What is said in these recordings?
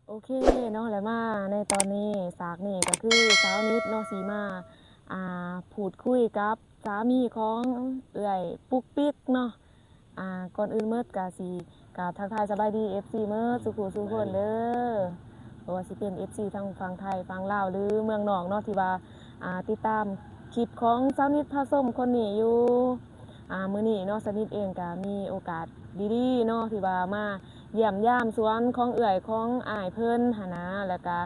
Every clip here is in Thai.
โอเคเนาะแล้วมาในตอนนี้สากนี่ก็คือสาวนิดเนาะสีมาพูดคุยกับสามีของเอื่อยปุ๊กปิ๊กเนาะก่อนอื่นเมิดกาสีกาทักทายสบายดี FC เมิดสุขุสุขคนเด้อเพราะว่าสิเป็น FC ทั้งฝั่งไทยฝั่งลาวหรือเมืองนอกเนาะที่ว่าติดตามคลิปของสาวนิดพาส้มคนนี้อยู่มื้อนี้เนาะสาวนิดเองก็มีโอกาสดีๆเนาะที่ว่ามาเยี่ยมยามสวนของเอื่อยของอ้ายเพิ่นหนนะแล้วก็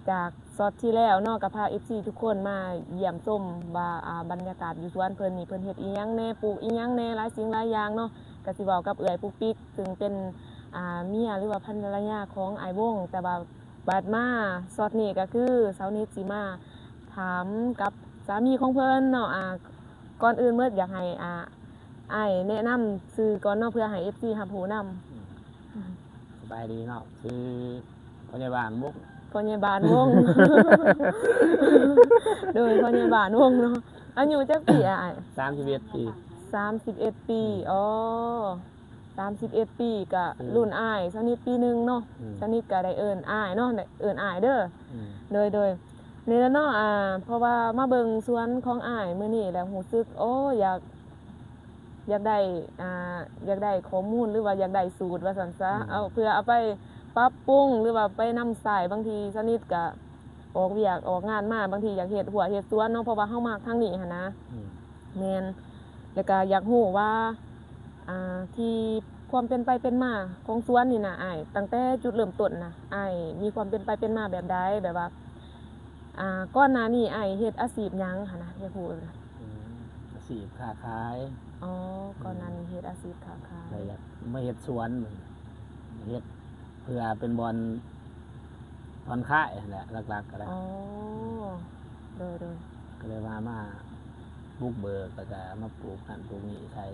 จากซอดที่แล้วเนาะก็พา FC ทุกคนมาเยี่ยมชมว่าบรรยากาศอยู่สวนเพิ่นนี่เพิ่นเฮ็ดอีหยังแน่ปลูกอีหยังแน่หลายสิ่งหลายอย่างเนาะก็สิเว้ากับเอื่อยปุ๊กปิ๊กซึ่งเป็นเมียหรือว่าภรรยาของอ้ายวงแต่ว่าบัดมาซอดนี้ก็คือสาวนิดสิมาถามกับสามีของเพิ่นเนาะก่อนอื่นเมิดอยากให้อ้ายแนะนำชื่อก่อนเนาะเพื่อให้ FC รับรู้นำสบายดีเนาะคือพยาบาลมุกพ่อใหญ่บ้านวง โดยพ่อใหญ่บ้านวงเนาะอายุจักปีอ้าย31 ปี31 ปีอ๋อ31 ปีก็รุ่นอ้ายสนิทปีนึงเนาะสนิทก็ได้เอิ้นอ้ายเนาะได้เอิ้นอ้ายเด้อโดยนี่แหละเนาะเพราะว่ามาเบิ่งสวนของอ้ายมื้อนี้แล้วรู้สึกโอ้อยากได้ข้อมูลหรือว่าอยากได้สูตรว่าซั่นซะเอาเพื่อเอาไปปรับปรุงหรือว่าไปนำใส่บางทีสนิทก็ออกเวียกออกงานมาบางทีอยากเฮ็ดหัวเฮ็ดสวนเนาะเพราะว่าเฮามักทางนี้หั่นนะแม่นแล้วก็อยากรู้ว่าที่ความเป็นไปเป็นมาของสวนนี่น่ะอ้ายตั้งแต่จุดเริ่มต้นน่ะอ้ายมีความเป็นไปเป็นมาแบบใดแบบว่าก่อนหน้านี้อ้ายเฮ็ดอาชีพหยังหั่นนะอยากรู้อาชีพค้าขายอ๋อก่อนหน้านี้เฮ็ดอาชีพค้าขายแต่อยากมาเฮ็ดสวนเฮ็ดเพื่อเป็นบอนผ่อนคลายนั่นแหละหลักๆก็ได้อ๋อโดยก็เลยมาบุกเบิกแล้วก็มาปลูกนั่นปลูกนี่ใช่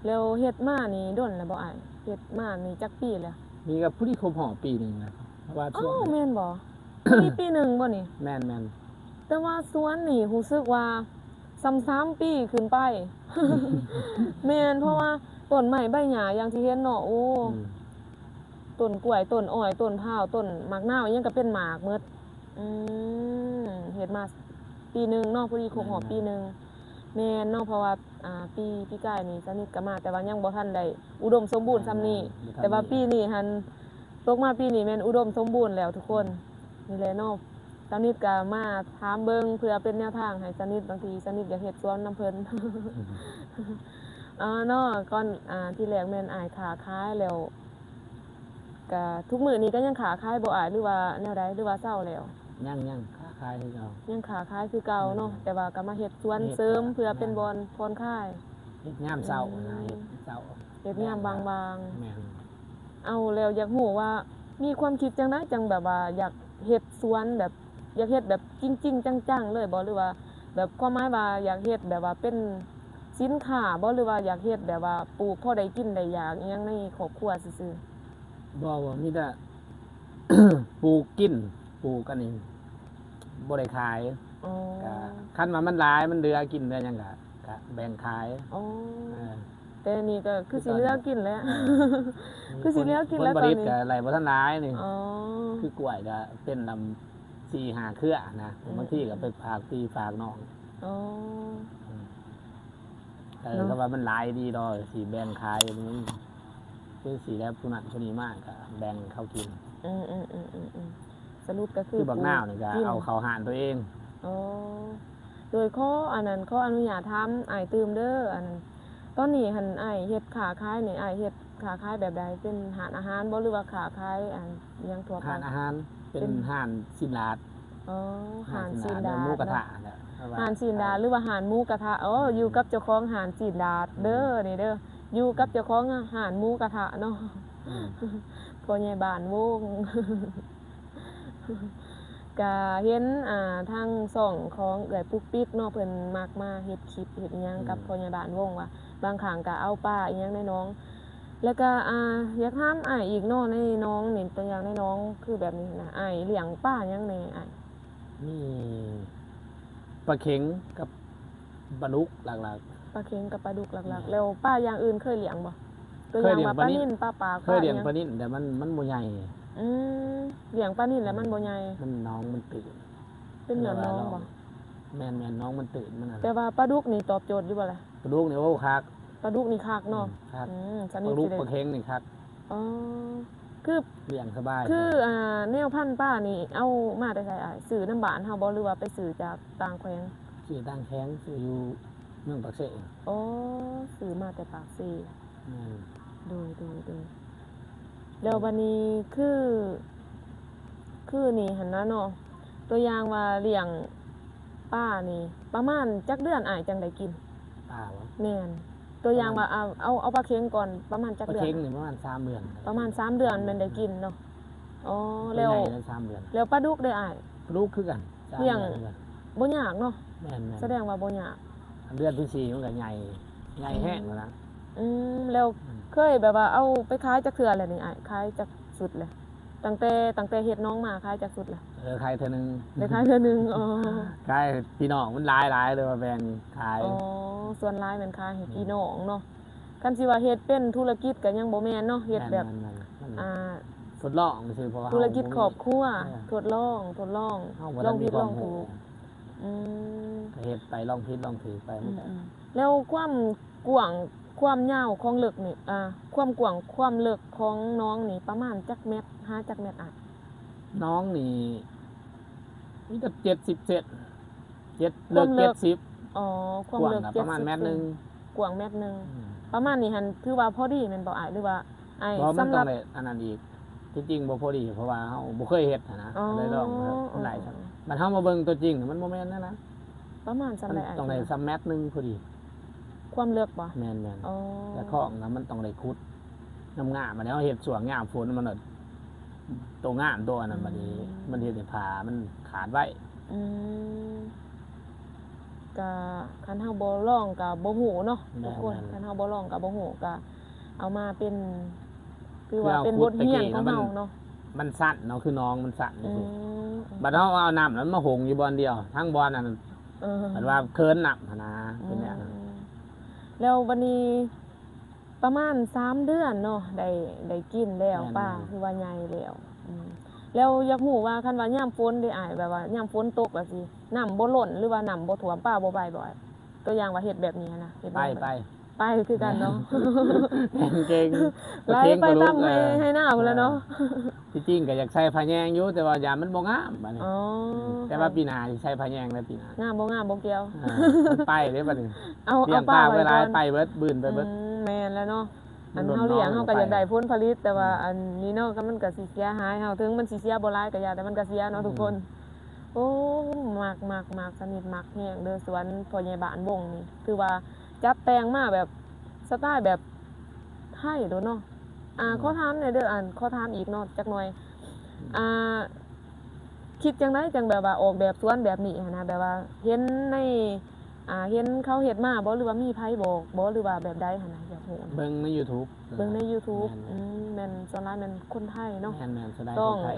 แล้วเฮ็ดมานี่ดนแล้วบ่อ้ายเฮ็ดมานี่จักปีแล้วมีกับผู้ที่ครบหอปีนึงนะเพราะว่าช่วงแม่นบ่มีปีนึงบ่นี่แม่นแต่ว่าสวนนี่รู้สึกว่า3ปีขึ้นไป แม่นเพราะว่าต้นไม้ใบหญ้าอย่างที่เห็นเนาะโอ้ต้นกล้วยต้นอ้อยต้นพร้าวต้นมะนาวอิหยังก็เป็นหมากหมดเฮ็ดมาปีนึงเนาะพอดีครบหอปีนึงแม่นเนาะเพราะว่าปีกายนี่สนิทก็มาแต่ว่ายังบ่ทันได้อุดมสมบูรณ์ส่ำนี้แต่ว่าปีนี้หันตกมาปีนี้แม่นอุดมสมบูรณ์แล้วทุกคนนี่แหละเนาะสนิทก็มาถามเบิ่งเพื่อเป็นแนวทางให้สนิทบางทีสนิทอยากเฮ็ดสวนนำเพิ่น เนาะก่อนที่แรกแม่นอ้ายค้าขายแล้วก็ทุกมื้อนี้ก็ยังค้าขายบ่อ้ายหรือว่าแนวใดหรือว่าเซาแล้วยังค้าขายคือเก่ายังค้าขายคือเก่าเนาะแต่ว่าก็มาเฮ็ดสวนเสริมเพื่อเป็นบ่อนผ่อนคลายเฮ็ดยามเช้านะเฮ็ดเช้าเฮ็ดยามบางแม่นเอาแล้วอยากรู้ว่ามีความคิดจังไดจังแบบว่าอยากเฮ็ดสวนแบบอยากเฮ็ดแบบจริงๆจังๆเลยบ่หรือว่าแบบความหมายว่าอยากเฮ็ดแบบว่าเป็นสินค้าบ่หรือว่าอยากเฮ็ดแบบว่าปลูกพอได้กินได้อยากอิหยังในครอบครัวซื่อบ่มีแต่ ปลูกกินปลูกกันนี่บ่ได้ขายอ๋อก็คันว่ามันหลายมันเหลือกินได้หยังก็แบ่งขายอ๋อแต่นี่ก็คือสิเหลือกินแล้วคือสิเหลือกินแล้วตตอนนี้ผลผลิตนี้ก็ไหลบ่ทันหลายนี่อ๋อคือกล้วยก็เป็นนำ4-5 เครือนะบางทีก็ไปฝากพี่ฝากน้องอ๋อก็ว่ามันหลายดีดอกสิแบ่งขายมันคือสิแล้วผู้นั้นผู้นี้มากก็แบ่งเขากินสรุปก็คือบักนาวนี่ก็เอาเข้าหานตัวเองอ๋อโดยข้ออันนั้นข้ออนุญาตทำอ้ายตื่มเด้ออันตอนนี้หั่นอ้ายเฮ็ดค้าขายนี่อ้ายเฮ็ดค้าขายแบบใดเป็นร้านอาหารบ่หรือว่าค้าขายอิหยังทั่วไปร้านอาหารเป็นร้านสินลาดอ๋อร้านสินดาดหมูกระทะร้านสินดาดหรือว่าร้านหมูกระทะอยู่กับเจ้าของร้านสินดาดเด้อนี่เด้ออยู่กับเจ้าของร้านหมูกระทะเนาะพ่อใหญ่บ้านวง ก็เห็นทางช่องของเอื้อยปุ๊กปิ๊กเนาะเพิ่นมักมาเฮ็ดคลิปเฮ็ดอิหยังกับพ่อใหญ่บ้านวงว่าบางครั้งก็เอาปลาอิหยังในน้องแล้วก็อยากถามอ้ายอีกเนาะในน้องนี่ตัวอย่างในน้องคือแบบนี้นะอ้ายเลี้ยงปลาหยังแหน่อ้ายนี่ปลาเข็งกับปลาดุกหลักปลาเข็งกับปลาดุกหลักๆแล้วปลาอย่างอื่นเคยเลี้ยงบ่ ตัวอย่างว่าปลานิ่นปลาปาก เคยเลี้ยงปลานิ่นแต่มันบ่ใหญ่ อืมเลี้ยงปลานิ่นแล้วมันบ่ใหญ่ มันน้องมันตื่น เป็นเหนือน้องบ่ แม่นน้องมันตื่นมันน่ะ แต่ว่าปลาดุกนี่ตอบโจทย์อยู่บ่ล่ะ ปลาดุกนี่โอ้คัก ปลาดุกนี่คักเนาะ คัก ส ป นิท ลาดุก สิได้ ปลาเค็งนี่คัก อ๋อคือ เลี้ยงสบาย แนวพันธุ์ป้านี่เอามาแต่ไสอ้ายซื้อน้ำบ้านเฮาบ่หรือว่าไปซื้อจากต่างแขวง ชื่อตั้งแข้งชื่ออยู่เมืองปากเส อ๋อซื้อมาแต่ปากซี แม่น ดูแล้ววันนี้คือนี่หันนะเนาะตัวอย่างว่าเลี้ยงป้านี่ ประมาณจักเดือนอ้ายจังได้กิน ป่าวะ แม่นตัวอย่างว่าเอาปลาเค็งก่อนประมาณจัก ปลา เดือน เค็งนี่ประมาณ3 เดือน ประมาณ3 เดือนแม่นได้กินเนาะอ๋อแล้ว ตัวใหญ่ได้3 เดือน แล้วปลาดุกได้อ้าย ปลาดุกคือกัน3 เลี้ยง ดือน บ่ยากเนาะ แม่น แสดงว่าบ่ยาก เดือนที่4มันก็ใหญ่แห้งแล้วนะ แล้วเคยแบบว่าเอาไปขายจักเทื่อแล้วนี่อ้ายขายจักสุดเลยตั้งแต่เฮ็ดน้องมาขายจักสุดเลย ใครเท่านึง ได้ขายเทื่อนึงอ๋อ ใครพี่น้องมันหลายเลยมาแบ่งขาย อ๋อส่วนหลายแม่นขายให้พี่น้องเนาะคันสิว่าเฮ็ดเป็นธุรกิจก็ยังบ่แม่นเนาะเฮ็ดแบบ มัน อ่า ทดลองซื่อเพราะว่า ธุรกิจครอบครัว เออ ทดลอง เฮาบ่ ล ได้ อง มี ผิด ควา ลอ ม ง รู้ ถูกอืม ก็เฮ็ดไปลองผิดลองถูกไปมันก็ แล้วความกว้างความยาวของลึกนี่ความกว้างความลึกของน้องนี่ประมาณจักเม็ด5จักเม็ดอ่ะ น้องนี่มีแต่70 เซนเลิก70 อ๋อความ กว้าง ลึก น่ะประมาณเมตรนึง กว้างเม็ดนึงประมาณนี้หั่นถือว่าพอดีแม่นบ่อ้ายหรือว่าอ้าย เพราะมัน สำห ต้อ รั ง บ ได้อันนั้นอีกที่จริงบ่พอดีเพราะว่าเฮาบ่เคยเฮ็ดนะ อ๋อ เลยลองครับมันหลายครับมันเฮามาเบิ่งตัวจริงมันบ่แม่นนะ ประมาณ มัน สำใดอ้าย ต้องได้ซัมเมตรนึงพอดี ความลึกบ่ แม่น อ๋อ ๆแต่ของน่ะมันต้องได้ขุดน้ำงามมันแล้วเฮ็ดสวงงามฝนมันน่ะตัวงามตัวนั้นบัดนี้มันเฮ็ดให้ผ้ามันขาดไว้ อืมก็คันเฮาบ่ลองก็บ่ฮู้เนาะทุกคนคันเฮาบ่ลองก็บ่ฮู้ก็เอามาเป็นคือว่าเป็นบทเรียนของเฮาเนาะ มันสั่นเนาะคือน้องมันสั่น อืม บัดเฮาเอาน้ำนั้นมาหงอยู่บอนเดียว ทั้งบอนนั้น เออ มันว่าเคินน้ำหั้นนะเป็นแบบนั้น แล้ววันนี้ประมาณ3 เดือนเนาะได้กินแล้วป้าคือว่าใหญ่แล้วแล้วอยากรู้ว่าคันว่ายามฝนได้อ้ายแบบว่ายามฝนตกแบบสิน้ำบ่ล้นหรือว่าน้ำบ่ท่วมป้าบ่บ่อยๆตัวอย่างว่าเฮ็ดแบบนี้นะเฮ็ด ไป ไปคือกันเนาะ เก่ง ไล่ไปตามให้หน้าพุ่นแล้วเนาะ ที่จริงก็อยากใส่ผ้าแยงอยู่แต่ว่ายามมันบ่งามบัดนี้ อ๋อ แต่ว่าปีหน้าสิใส่ผ้าแยงแล้วปีหน้าง ามบ่เกี่ยว มันไปเด้บัดนี้ เอา เลี้ยง ป้า ปลา ไว้ เวลา ก่อน ไปเบิดบืนไปเบิด แม่นแล้วเนาะอัน มัน เฮาเลี้ยง น้อง เฮาก็ ไป อยากได้ผลผลิตแต่ว่าอันนี้เนาะก็มันก็สิเสียหายเฮาถึงมันสิเสียบ่หลายก็อย่าแต่มันก็เสียเนาะทุกคน โอ้มักสนิทมักแฮงเด้อสวนพ่อใหญ่บ้านวงนี่คือว่าจัดแต่งมาแบบสไตล์แบบไทยโดเนาะขอถามหน่อยเด้อขอถามอีกเนาะจักหน่อยคิดจังไดจังแบบว่าออกแบบสวนแบบนี้หั้นนะแบบว่าเห็นในเห็นเขาเฮ็ดมาบ่หรือว่ามีไผบอกบ่หรือว่าแบบใดหั่นน่ะอยากรู้ เบิ่งใน YouTube เบิ่งใน YouTube แม่น แม่นส่วนหลายแม่นคนไทยเนาะ แม่นๆแสดง ต้ ค อง นไทย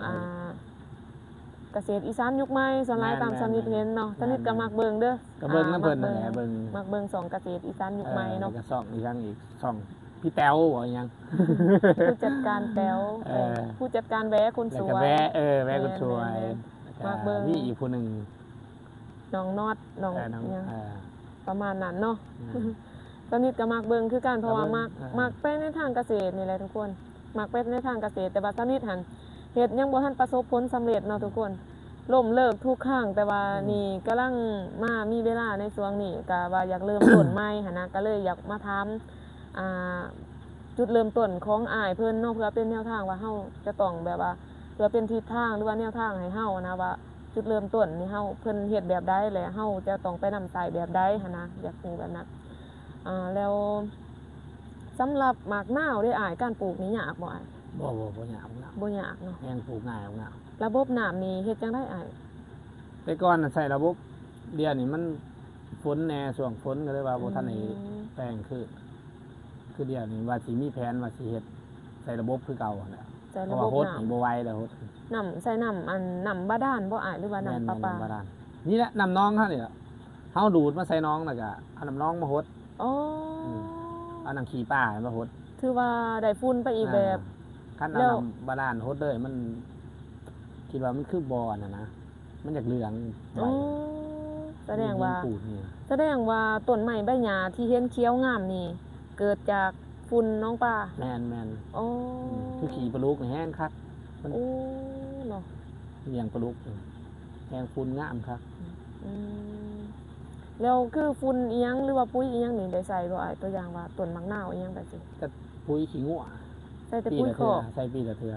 เกษตรอีสานยุคใหม่ส่วนหลายตามสนิทเห็นเนาะสนิทก็มักเบิ่งเด้อ ก็เบิ่งน้ำเพิ่นนั่นแหละเบิ่ง มักเบิ่งสองเกษตรอีสานยุคใหม่เนาะ แล้วก็ซ่องอีกอย่างอีกซ่องพี่แต้วบ่ยัง ผู้จัดการแต้ว ผู้จัดการแวะคน แล้ว ส ก็ วย แวะแวะก็สวย มากเบิ่ง มีอีกผู้หนึง น้องนอดน้อง น้อง หยังประมาณนั้นเนาะสนิทก็มักเบิ่งคือกันเพราะว่ามักไปในทางเกษตรนี่แหละทุกคนมักไปในทางเกษตรแต่ว่าสนิทหันเฮ็ดยังบ่ทันประสบผลสำเร็จเนาะทุกคนล้มเลิกทุกครั้งแต่ว่านี่กำลังมีเวลาในช่วงนี้ก็ว่าอยากเริ่มต้นใหม่หันนะก็เลยอยากมาถามจุดเริ่มต้นของอ้ายเพิ่นเนาะเพื่อเป็นแนวทางว่าเฮาจะต้องแบบว่าเพื่อเป็นทิศทางหรือว่าแนวทางให้เฮานะว่าจุดเริ่มต้นนี่เฮาเพิ่นเฮ็ดแบบใดและเฮาจะต้องไปนำสายแบบใดหันนะอยากรู้แบบนั้นแล้วสำหรับหมากนาวได้อ้ายการปลูกนี่ยากบ่อ้าย บ่ยาก บ่ยากเนาะ แห้งปลูกง่ายง่าย ระบบน้ำนี่เฮ็ดจังได๋อ้าย แต่ก่อนน่ะใส่ระบบเดียวนี่มันฝนแน่ช่วงฝนก็เลยว่าบ่ทันได้แปลงคือเดียวนี่ว่าสิมีแผนว่าสิเฮ็ดใส่ระบบคือเก่านั่นแหละ ใส่ เพ ระ ราะ บ ว่า บ โฮด น้ำ นี่บ่ไหวแล้วโฮด ใส่น้ำบาดาลบ่อ้ายหรือว่าน้ำประปา บาดาลนี่แหละน้ำน้องเฮานี่ล่ะเฮาดูดมาใส่น้องแล้วก็เอาน้ำน้องมาโฮด อ๋อ เอาหนังขี้ป้ามาหด ถือว่าได้ฝุ่นไปอีกแบบ คัน แล้ เอา ว น้ำบาดาลหดเลยมันคิดว่ามันคือบ่อน่ะนะมันอยากเหลืองใบ อ๋อแสดงว่า ปูดนี่ แสดงว่าต้นไม้ใบหญ้าที่เห็นเขียวงามนี่ เกิดจากฝุ่นน้องปลา แม่น อ๋อ คือขี้ปลาลูกนี่แห้งคัก โอ้เนาะ เลี้ยงปลาลูกแห้งฝุ่นงามครับ อืมแล้วคือฝุ่นอีหยังหรือว่าปุ๋ยอีหยังนี่ได้ใส่บ่อ้ายตัวอย่างว่าต้นมะนาวอีหยังแบบนี้ ก็ปุ๋ยขี้งัว ใส่แต่ ปี ปุ๋ย ละ ค เทื่ อ อก ใส่ปีละเทื่อ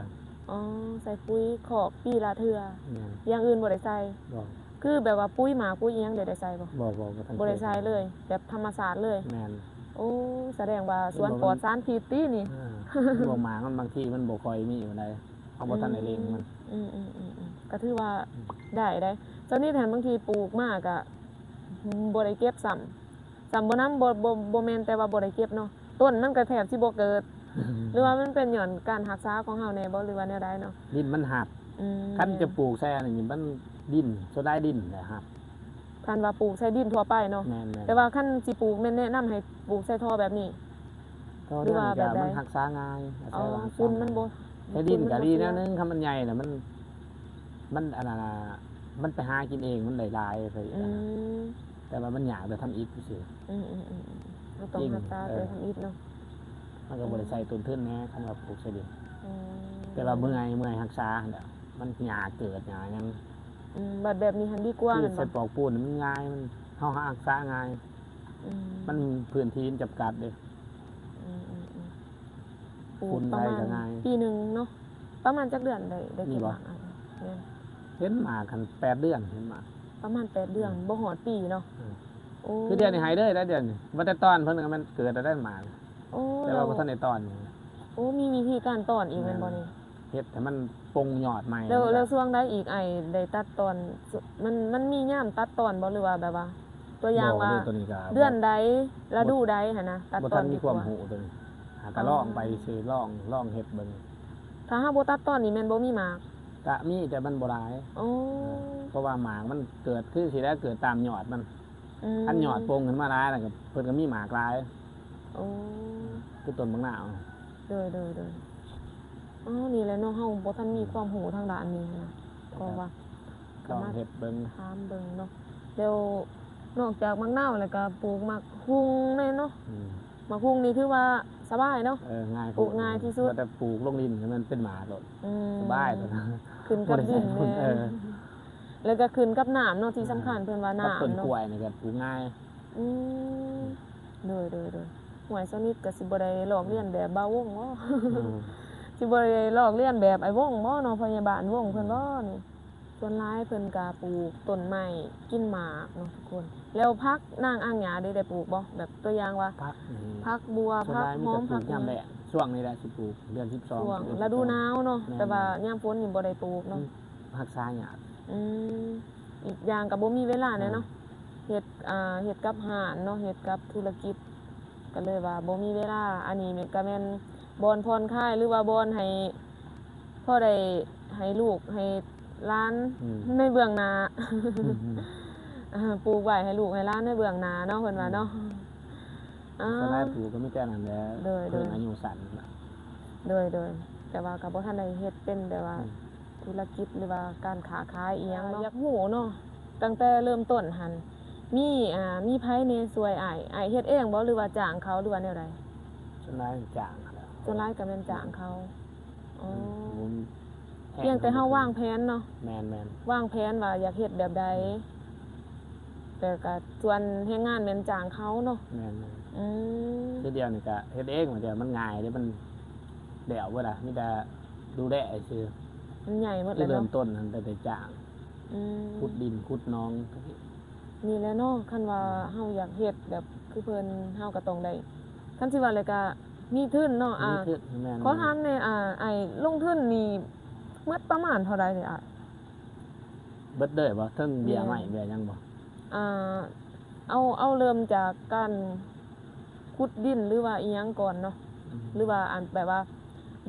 อ๋อใส่ปุ๋ยคอกปีละเทื่อ แม่น อย่างอื่นบ่ได้ใส่ บอก คือแบบว่าปุ๋ยหมาปุ๋ยอีหยังได้ใส่บ่ บอกว่าท่าน บ่ได้ใส่เลย แบบธรรมศาสตร์เลย แม่น โอ้แสดงว่าสวนปลอดสารพิษตินี่ บ่หมามันบางทีมันบ่ค่อยมีอยู่ใดเอาบ่ทันได้เลี้ยงมัน ก็ถือว่าได้เจ้านี่แทนบางทีปลูกมากอะบ่ได้เก็บซ้ำบ่นำบ่แม่นแต่ว่าบ่ได้เก็บเนาะต้นมันก็แทบสิบ่เกิด หรือว่ามันเป็นหย่อนการรักษาของเฮาแน่บ่หรือว่าแนวใดเนาะ ดินมันหัก อืม คันจะปลูกแซ่นี่มันดินโซดาดินแหละครับ คันว่าปลูกใส่ดินทั่วไปเนาะ แม่น แต่ว่าคันสิปลูกแม่นแนะนำให้ปลูกใส่ท่อแบบนี้ ก็ หรือ เรื่อง ว่า นี้ แบบ ก็ ใด มันรักษาง่าย อ๋อ รักษา ฝุ่นมันบ่ ใช้ดินก็ดีแนว ฝุ่ นึงคันมันใหญ่น่ะมันอันนั้นน่ะมันไปหากินเองมันได้หลายไป อืม แต่ว่ามันยากแต่ทำอีกซื่อ เราต้อง จริง รักษา เอ ตัว อ ทำอิฐเนาะ มันก็บ่ได้ใส่ต้นทุนแน่คันว่าปลูกใส่ดิน อืม แต่ว่าเมื่อยรักษาหั่นแหละมันหญ้าเกิดหญ้าหยัง บัดแบบนี้หันดีกว่า คือ แม่น ใส่ บ่ ปอกปูนมันง่ายมันเฮารักษาง่าย อืม มันพื้นที่จำกัดเด้ ปลู ฝุ่ ก น ประ ไทย มาณ ก็ง่าย ปีหนึ่งเนาะประมาณจักเดือนได้ มี เก็บ บ่ หมากอ่ะแม่น เห็นหมากัน8 เดือนเห็นหมา ประมาณ8 เดือนบ่ฮอดปีเนาะ อืม โอ้ คือเดือนนี้หายเลยได้เดือนนี้บ่ได้ตอนเพิ่นก็มันเกิดได้หมา โอ้ แต่ เรา ว่าบ่ทันได้ตอน โอ้มีวิธีการตอนอีกแม่นบ่นี่ เฮ็ดให้มันปงยอดใหม่ แล้วช่วงใดอีกไอ้ได้ตัดตอนมันมียามตัดตอนบ่หรือว่าแบบว่า ตัวอย่างว่า บ่ตัวนี้ก็ เดือนใดฤดูใดหั่นนะตัด บ่ ต ทั อน นมี ดีก ความ ว่า รู้ตัวนี้หาก็ลองไปซื่อลองเฮ็ดเบิ่ง ถ้าหาบ่ตัดตอนนี่แม่นบ่มีหมาก ก็มีแต่มันบ่หลาย โอ้ เพราะว่าหมากมันเกิดคือสิได้เกิดตามยอดมัน ม อันยอดโปงขึ้นมาหลายน่ะก็เพิ่นก็มีหมากหลาย โอ้ คือต้นบางนาว เด้ออ๋อนี่แหละเนาะเฮาบ่ทันมีความรู้ทางด้านนี้นะก็ว่า ลองเฮ็ดเบิ่ง ถามเบิ่งเนาะแล้วนอกจากมะนาวแล้วก็ปลูกมะฮุงแน่เนาะ อืม มะฮุงนี่ถือว่าสบายเนาะ ง่าย ปลูกง่ายที่สุด แต่ปลูกลงดินให้มันเป็นหมากโลด อืม สบายตัวนะ ขึ้นกับดิน บ่ได้ใส่ฝุ่น แม่แล้วก็ขึ้นกับน้ำเนาะที่สำคัญเพิ่นว่า กับต้น น้ำเนาะ กล้วยนี่ก็ปลูกง่าย อืมโดยหวยสนิทก็สิบ่ได้ลอกเลียนแบบบ่าวงบ่ สิบ่ได้ลอกเลียนแบบไอ้วงบ่เนาะพยาบาลวงเพิ่นบ่นี่ส่วนหลายเพิ่นก็ปลูกต้นไม้กินหมากเนาะทุกคน แล้วผักนางอ่างหญ้าได้ปลูกบ่แบบตัวอย่างว่า พักนี่ ผักบัว ส่วน ผัก หลาย ห มี อ แต่ ม ปลู ผั ก ก ยามแล้งช่วงนี้แหละสิปลูกเดือน12 ช่วง เดือน ฤดูหนาวเนาะ แม่น แต่ว่ายามฝนนี่บ่ได้ปลูกเนาะ รักษายาก อืมอีกอย่างก็บ่มีเวลาแน่เนาะเฮ็ดเฮ็ดกับห้านเนาะเฮ็ดกับธุรกิจก็เลยว่าบ่มีเวลาอันนี้มันก็แม่นบ่อนผ่อนคลายหรือว่าบ่อนให้พอได้ให้ลูกให้หลาน ในเบื้องหน้า ปลูกไว้ให้ลูกให้หลานในเบื้องหน้าเนาะเพิ่นว่าเนาะอ่า ส่วนหลายปลูกก็มีแต่นั้นแหละ โดย เพิ่นอายุสั้นน่ะ โดยแต่ว่าก็บ่ทันได้เฮ็ดเป็นแบบว่า อืม ธุรกิจหรือว่าการค้าขายอีหยังเนาะอยากฮู้เนาะตั้งแต่เริ่มต้นหันมีไผแหน่ช่วยอ้ายเฮ็ดเองบ่หรือว่าจ้างเขาหรือว่าแนวใด ส่วนหลายจ้างนั่นแหละ ส่วนหลายก็แม่นจ้างเขาอ๋อ ผม เพียงแต่เฮาวางแผนเนาะ แม่น วางแผนว่าอยากเฮ็ดแบบใดแต่ก็ส่วนเฮ็ดงานแม่นจ้างเขาเนาะ แม่น อืม คือเดียวนี่ก็เฮ็ดเองมันเดียวมันง่ายเด้มันเดี่ยวบ่ล่ะมีแต่ดูแลซื่อ มันใหญ่หมด คื เล อย เริ่ เนาะ มต้นนั่นแต่จ้าง อืม ขุดดินขุดหนอง นี่แหละเนาะคันว่าเฮาอยากเฮ็ดแบบคือเพิ่นเฮาก็ต้องได้คันสิว่าเลยก็มีทุนเนาะ มีคือแม่น ขอถามแหน่ไอ้ลงทุนนี่หมดประมาณเท่าใดนี่เบิดเด้อบ่เทิงเบี้ยใหม่เบี้ยหยังบ่ อ่าเอาเริ่มจากการขุดดินหรือว่าอีหยังก่อนเนาะหรือว่าอันแบบว่า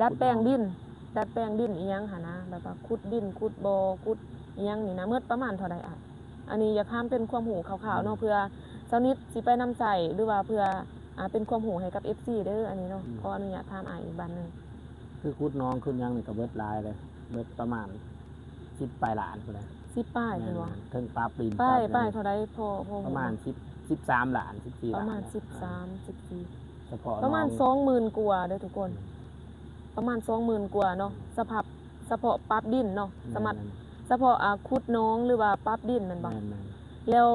ดัดแปลงดินอีหยังหั่นนะแบบว่าขุดดินขุดบ่อขุดอีหยังนี่นะหมดประมาณเท่าใดอันนี้อยากถามเป็นความรู้คร่าวๆเนาะเพื่อเจ้านิดสิไปนำใส่หรือว่าเพื่อ เป็นความรู้ให้กับ FC เด้ออันนี้เนาะขออนุญาตถามอ้ายอีกบัดหนึง คือคุดน้องขึ้นยังนี่ก็เบิดหลายเลยเบิดประมาณ10ปลายล้านพุ่นแหละ 10ป้ายเพิ่นว่า เทิงปลาปีน ป้ายเท่าใดพอ ประมาณ13ล้าน14 ป ล้าน ระมาณ เนี่ย 13 14 เฉพาะ ประมาณ น้อง 20,000กว่าเด้อทุกคน ประมาณ 20,000กว่าเนาะเฉพาะปรับดินเนาะเฉพาะขุดน้องหรือว่าปรับดินแม่นบ่ แม่น แล้ว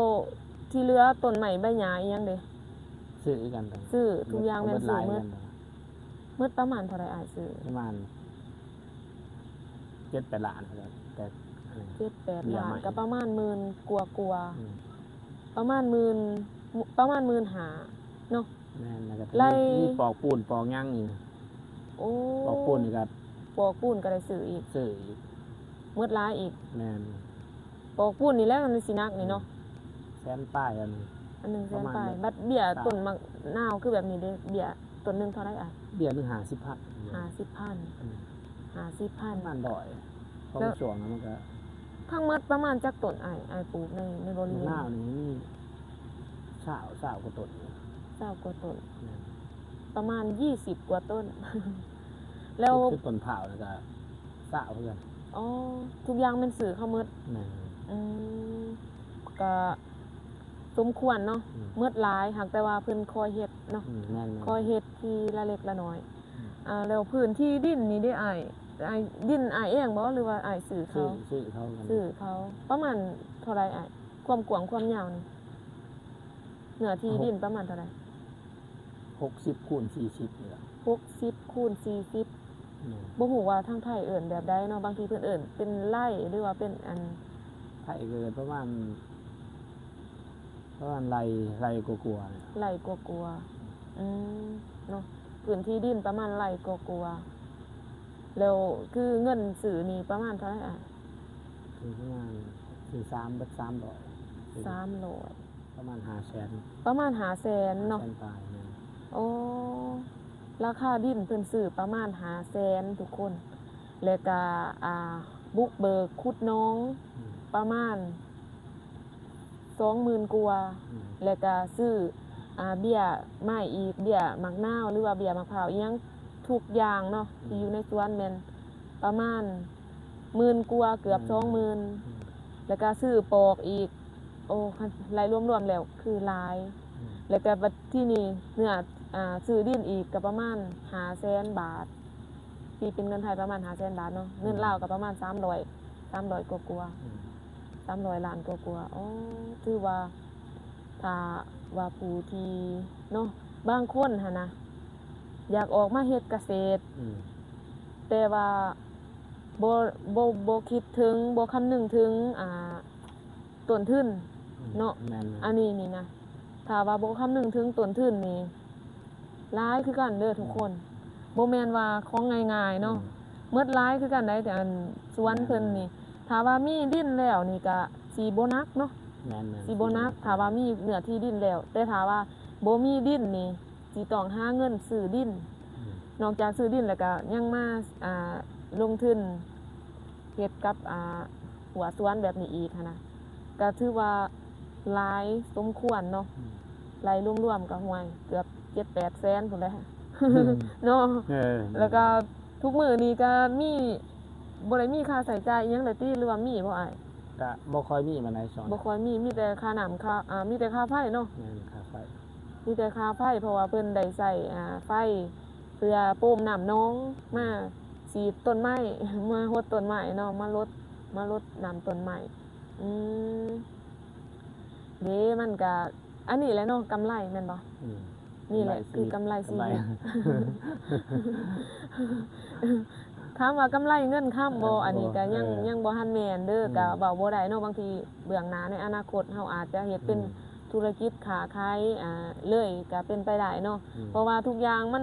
ที่เหลือต้นไม้ใบหญ้าอีหยังเด้ ๆซื้อกันทั้ง ซื้อทุกอย่างแม่นซื้อหม เบิ ด ด หมดประมาณเท่าใดอ้ายซื้อ ประมาณ7-8ล้านพุ่นแหละแต่อันนี้ 7-8 เบี้ย ล้า ใหม่ นก็ประมาณ10,000กว่า อืม ๆประมาณ15,000เนาะ แม่นแล้วก็ ไล่ มีปอกปูนปอกหยังอีก โอ้ ปอกปูนนี่ก็ ปอกปูนก็ได้ซื้ออีก ซื้ออีก หมดหลายอีก แม่น ปอกปูนนี่แหละมันสินักนี่เนาะ แสนป้ายอัน อันหนึงแส ประ น มาณ ปลาย นั้น บัดเบี้ยต้นมะนาวคือแบบนี้เด้เบี้ยต้นหนึงเท่าไหร่อ่ะ เบี้ยหนึง50,000 50,000 อืม 50,000 มันดอยเพราะ แล้ว ช่วงนั้นมันก็ ทั้งหมดประมาณจักต้นอ้ายปลูกในบริเวณ หน้านี่มีสาวกว่าต้น 20กว่าต้น แม่น ประมาณ20กว่าต้น แล้ว คือต้นเผาแล้วก็สาวเพื่อน อ๋อทุกอย่างมันสื่อเข้าหมด แม่น อืมก็สมควรเนาะ อืม หมดหลายหากแต่ว่าเพิ่นคอยเฮ็ดเนาะ แม่น คอยเฮ็ดทีละเล็กละน้อย อืม แล้วพื้นที่ดินนี่ได้อ้ายดินอ้ายเองบ่หรือว่าอ้ายซื้อ ซื้ เขา อเขากัน ซื้อเขาประมาณเท่าไรอ้ายความกว้างความยาวนี่เนื้อที่ดินประมาณเท่าไร 60คูณ40นี่ล่ะ 60คูณ40 แม่น บ่ฮู้ว่าทางไทยเอิ้นแบบใดเนาะบางทีเพิ่นเอิ้นเป็นไร่หรือว่าเป็นอัน ไทยเกิดประมาณไรกลัวๆเนี่ย ไร่กลัวๆเนาะพื้นที่ดินประมาณไร่กลัวๆแล้วคือเงินซื้อนี่ประมาณเท่าไหร่อ่ะ คือประมาณ3เบิด300 300ประมาณ500,000 ประมาณ500,000เนาะ แสนปลายเนี่ย โอ้ราคาดินเพิ่นซื้อประมาณ500,000ทุกคน แล้วก็บุกเบิกขุดน้อง อืม ประมาณ 20,000กว่า อืม แล้วก็ซื้อเบี้ยไม้อีกเบี้ยมะนาวหรือว่าเบี้ยมะพร้าวอีหยังทุกอย่างเนาะที่อยู่ในสวนแม่นประมาณ10,000กว่าเกือบ 20,000 อืม แล้วก็ซื้อปอกอีก โอ้คันรายรวมๆแล้วคือหลาย อืม แล้วก็บัดที่นี่เนื้อซื้อดินอีกก็ประมาณ500,000 บาทตีเป็นเงินไทยประมาณ500,000 บาทเนาะเงินลาวก็ประมาณ300กว่าๆ อืม 300 ล้านกว่าๆอ๋อถือว่าถ้าว่าผู้ที่เนาะบางคนหั่นนะอยากออกมาเฮ็ดเกษตร อืม แต่ว่าบ่คิดถึงบ่คำนึงถึงต้นทุน เนาะ แม่น อันนี้นี่นะถ้าว่าบ่คำนึงถึงต้นทุนนี่หลายคือกันเด้อทุกคนบ่แม่นว่าของง่ายๆเนาะ เมื่อหลายคือกันได้แต่อันสวนเพิ่นนี่ถ้าว่ามีดินแล้วนี่ก็สิบ่หนักเนาะ แม่น สิบ่หนักถ้าว่ามีเนื้อที่ดินแล้ว แต่ถ้าว่าบ่มีดินนี่สิต้องหาเงินซื้อดิน อืม นอกจากซื้อดินแล้วก็ยังมาลงทุนเฮ็ดกับหัวสวนแบบนี้อีกหั้นนะก็ถือว่าหลายสมควรเนาะ อืม รายรวมๆก็ห่วยเกือบ 7-8 แสนพุ่นแหละ เนาะ แล้วก็ทุกมื้อนี้ก็มีบ่ได้มีค่าใช้จ่ายอิหยังเลยติหรือว่ามีบ่อ้าย ก็บ่ค่อยมีมาไหนสอน บ่ค่อยมีแต่ค่าน้ำค่ามีแต่ค่าไฟเนาะ แม่นค่าไฟ มีแต่ค่าไฟเพราะว่าเพิ่นได้ใช้ไฟเพื่อโป้มน้ำน้องมาสีดต้นไม้ มารดต้นไม้เนาะมารดน้ำต้นไม้อืมเด้มันก็อันนี้แหละเนาะกำไรแม่นบ่ อืม นี่แหละคือกำไรชี กำไร วิต ถามว่ากำไรเงินค้ำบ่อันนี้ก็ยังบ่ทันแม่นเด้อก็เว้าบ่ได้เนาะบางทีเบื้องหน้าในอนาคตเฮาอาจจะเฮ็ดเป็นธุรกิจค้าขายเลยก็เป็นไปได้เนาะ อืม เพราะว่าทุกอย่างมั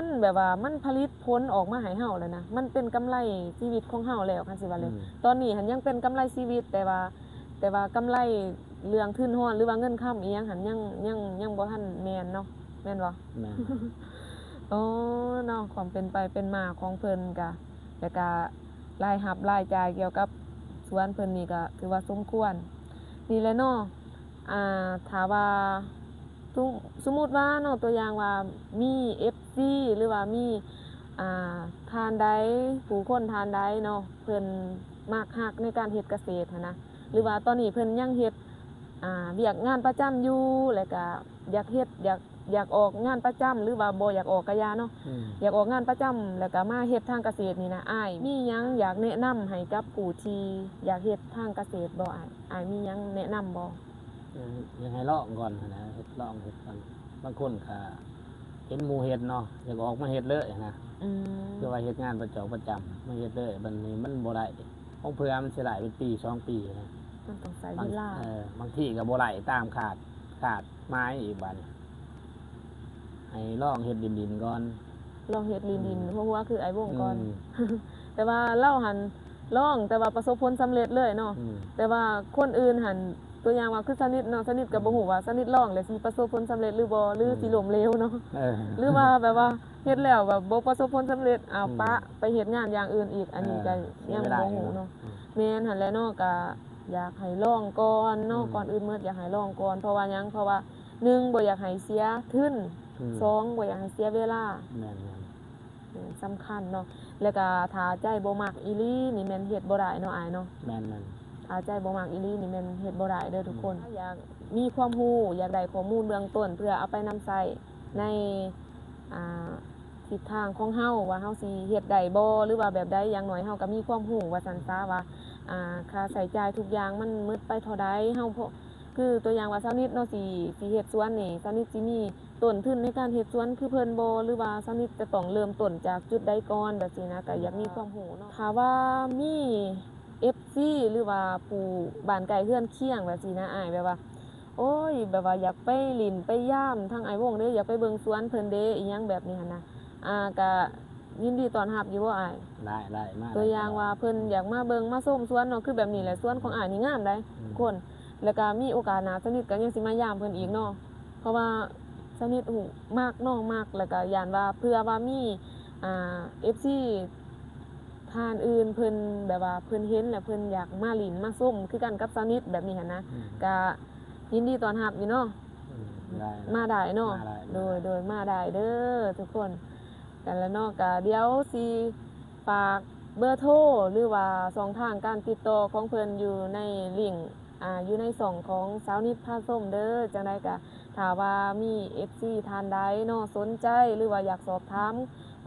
นแบบว่ามันผลิตผลออกมาให้เฮาแล้วนะมันเป็นกำไรชีวิตของเฮาแล้วคันสิว่าเลย อืม ตอนนี้หันยังเป็นกำไรชีวิตแต่ว่ากำไรเรื่องทุนฮ้อนหรือว่าเงินค้ำอีหยังหันยังบ่ทันแม่นเนาะแม่นบ่ แม่น อ๋อเนาะความเป็นไปเป็นมาของเพิ่นก็แล้วก็รายรับรายจ่ายเกี่ยวกับสวนเพิ่นนี่ก็ถือว่าสมควรนี่แหละเนาะถ้าว่า สมสมมุติว่าเนาะตัวอย่างว่ามี FC หรือว่ามีอ่าทานใดผู้คนทานใดเนาะเพิ่นมักฮักในการเฮ็ดเกษตรหั้นนะหรือว่าตอนนี้เพิ่นยังเฮ็ดเวียกงานประจำอยู่แล้วก็อยากเฮ็ดอยากออกงานประจำหรือว่าบ่อยากออกก็อย่าเนาะ อยากออกงานประจำแล้วก็มาเฮ็ดทางเกษตรนี่นะอ้ายมีหยังอยากแนะนำให้กับผู้ที่อยากเฮ็ดทางเกษตรบ่อ้ายมีหยังแนะนำบ่ ยังให้ลองก่อนนะเฮ็ดลองเฮ็ดก่อนบางคนก็เห็นหมู่เฮ็ดเนาะอยากออกมาเฮ็ดเลยนะ อืม คือว่าเฮ็ดงานประจำมาเฮ็ดเลยบัดนี้มันบ่ได้ของเพื่อมันสิได้เป็นปี2ปีนะ มันต้องใช้ บาง เวลา บางที่ก็บ่ได้ตามขาดไม้อีกบัดนี้ให้ลองเฮ็ดดินก่อน ลองเฮ็ดดินเพราะว่าคือไอ้วงก่อน อืม แต่ว่าเราหันลองแต่ว่าประสบผลสำเร็จเลยเนาะ อืม แต่ว่าคนอื่นหันตัวอย่างว่าคือสนิทเนาะสนิทก็บ่ฮู้ว่าสนิทลองแล้วสิประสบผลสำเร็จหรือบ่หรือสิล้มเหลวเนาะ เออ หรือว่าแบบว่าเฮ็ดแล้วแบบบ่ประสบผลสำเร็จอ้าว อืม ปะไปเฮ็ดงานอย่างอื่นอีกอันนี้ก็ เสี ยัง เวลา บ่ฮู้เนาะแม่นหั่นแหละเนาะก็อยากให้ลองก่อนเนาะ อืม ก่อนอื่นหมดอยากให้ลองก่อนเพราะว่าหยังเพราะว่า1บ่อยากให้เสียทุน อืม 2บ่อยากให้เสียเวลา แม่น สำคัญเนาะแล้วก็ถ้าใจบ่มักอีหลีนี่แม่นเฮ็ดบ่ได้เนาะอ้ายเนาะ แม่น ถ้าใจบ่มักอีหลีนี่แม่นเฮ็ดบ่ได้เด้อทุกคน อยากมีความรู้อยากได้ข้อมูลเบื้องต้นเพื่อเอาไปนำใช้ในอ่าทิศทางของเฮาว่าเฮาสิเฮ็ดได้บ่หรือว่าแบบใดอย่างน้อยเฮาก็มีความรู้ว่าซั่นซะว่าค่าใช้จ่ายทุกอย่างมันหมดไปเท่าใดเฮาคือตัวอย่างว่าเซานิดเนาะสิเฮ็ดสวนนี่เซานิดสิมีต้นทุนในการเฮ็ดสวนคือเพิ่นบ่หรือว่าเซานิดจะต้องเริ่มต้นจากจุดใดก่อนแบบนี้นะก็อยากมีความรู้เนาะถ้าว่ามี FC หรือว่าผู้บ้านไกลเรือนเคียงแบบนี้นะอ้ายแบบว่า โอ้ยแบบว่าอยากไปลินไปย่ามทางไอ้วงเด้ออยากไปเบิ่งสวนเพิ่นเด้อีหยังแบบนี้หั่นนะก็ยินดีต้อนรับอยู่บ่อ้าย ได้มา ตัวอย่างว่าเพิ่นอยากมาเบิ่งมาชมสวนเนาะคือแบบนี้แหละสวนของอ้ายนี่งามได้ทุกคน แล้วก็มีโอกาสหน้าสนิทก็ยังสิมายามเพิ่นอีกเนาะเพราะว่าสนิทหูมากเนาะมากแล้วก็ย่านว่าเพื่อว่ามีFC ทานอื่นเพิ่นแบบว่าเพิ่นเห็นแล้วเพิ่นอยากมาลินมาส้มคือกันกับสนิทแบบนี้หั่นนะก็ยินดีต้อนรับอยู่เนาะ ได้ มาได้เนาะ มาได้ โดยมาได้เด้อทุกคนกันแล้วเนาะก็เดี๋ยวสิฝากเบอร์โทรหรือว่าช่องทางการติดต่อของเพิ่นอยู่ในลิงก์อยู่ในช่องของสาวนิดพาส้มเด้อจังได๋ก็ถ้าว่ามี FC ท่านใดเนาะสนใจหรือว่าอยากสอบถาม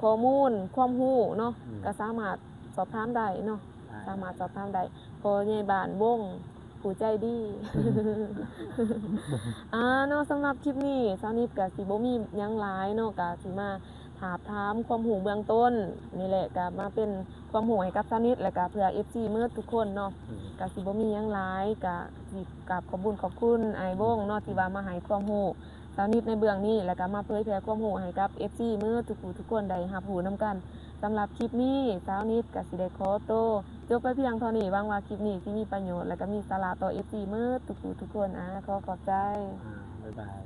ข้อมูลความรู้เนาะก็สามารถสอบถามได้เนาะ สามารถสอบถามได้พอใหญ่บ้านวงผู้ใจดี เนาะสำหรับคลิปนี้สาวนิดก็สิบ่มีหยังหลายเนาะก็สิมาถามความรู้เบื้องต้นนี่แหละก็มาเป็นความรู้ให้กับสาวนิดและก็เพื่อ FC เมื่อทุกคนเนาะก็สิบ่มีหยังหลายก็สิกราบขอบคุณอ้ายวงเนาะที่ว่ามาให้ความรู้สาวนิดในเบื้องนี้แล้วก็มาเผยแพร่ความรู้ให้กับ FC เมื่อทุกผู้ทุกคนได้รับรู้นํกัน สำหรับคลิปนี้สาวนิดก็สิได้ขอตัวจบไปเพียงเท่านี้หวังว่าคลิปนี้สิมีประโยชน์และก็มีสาระต่อ FC มื้อทุกผู้ทุกคนขอขอบใจ บ๊ายบาย